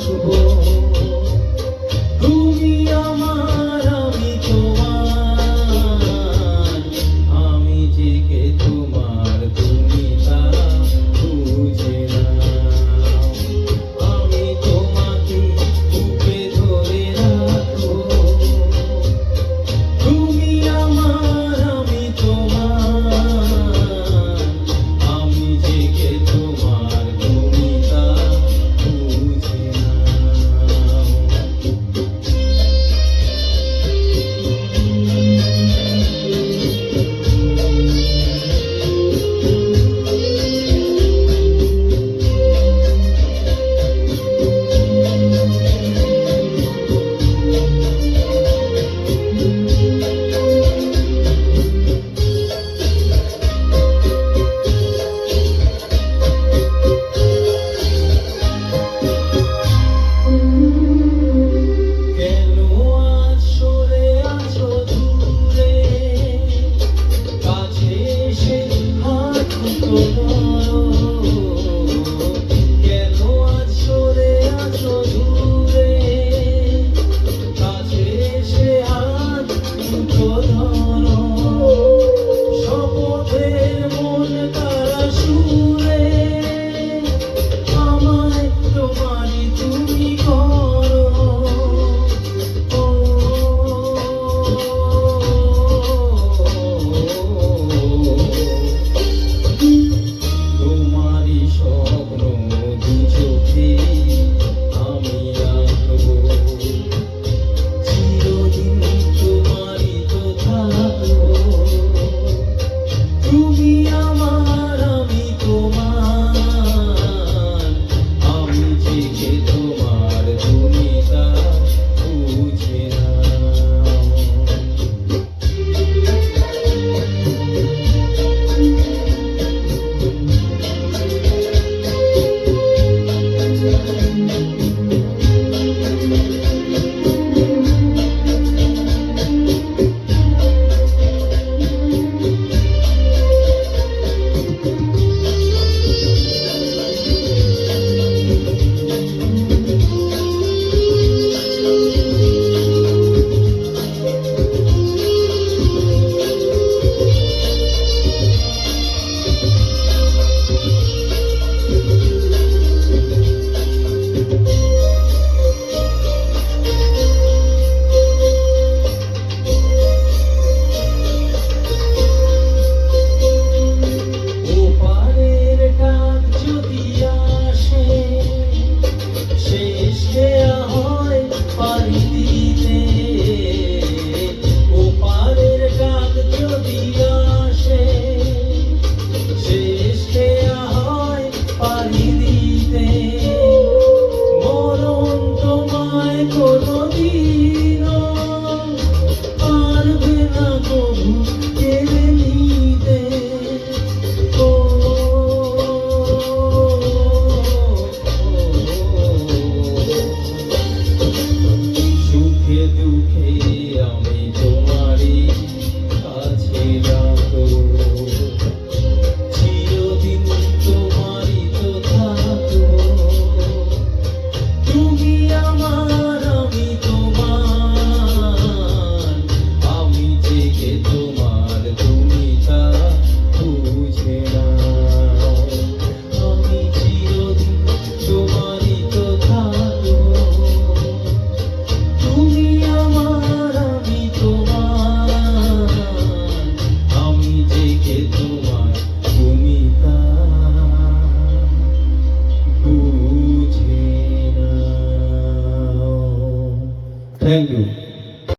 থাকবো। তুমি আমার, আমি তোমার, আমি যে কে তোমার তুমি তা বুঝে নাও। আমি তোমাকে বুকে ধরে রাখবো। তুমি আমার, আমি তোমার, আমি যে কে তোমার তুমি তা বুঝে নাও। কেন আজ সরে আছো দূরে, কাছে এসে হাত দুটো ধরো। কেন আজ সরে আছো দূরে, কাছে এসে হাত দুটো ধরো। শপথের মন তারা সুরে, আমায় তোমারই তুমি করো। তোমারই স্বপ্ন দু চোখে আমি রাখবো। চিরদিন তোমারই তো থাকবো। তুমি আমার, আমি তোমার, আমি যে কে তোমার তুমি তা বুঝে নাও। ওপারের ডাক যদি আসে, শেষ দেয়া হয় পাড়ি দিতে। ওপারের ডাক যদি আসে, শেষ দেয়া হয় পাড়ি দিতে। মরণ তোমায় কোনোদিনও পারবে না কবু কেড়ে নিতে। সুখে দুঃখে আমি তোমারই কাছে রাখবো। চিরদিন তোমারই তো থাকবো। তুমি আমার, আমি তোমার, আমি যে কে তোমার তুমি তা বুঝে নাও। আমি চিরদিন তোমারই তো থাকবো। তুমি আমার, আমি তোমার, আমি যে কে তোমার তুমি তা বুঝে নাও। Thank you.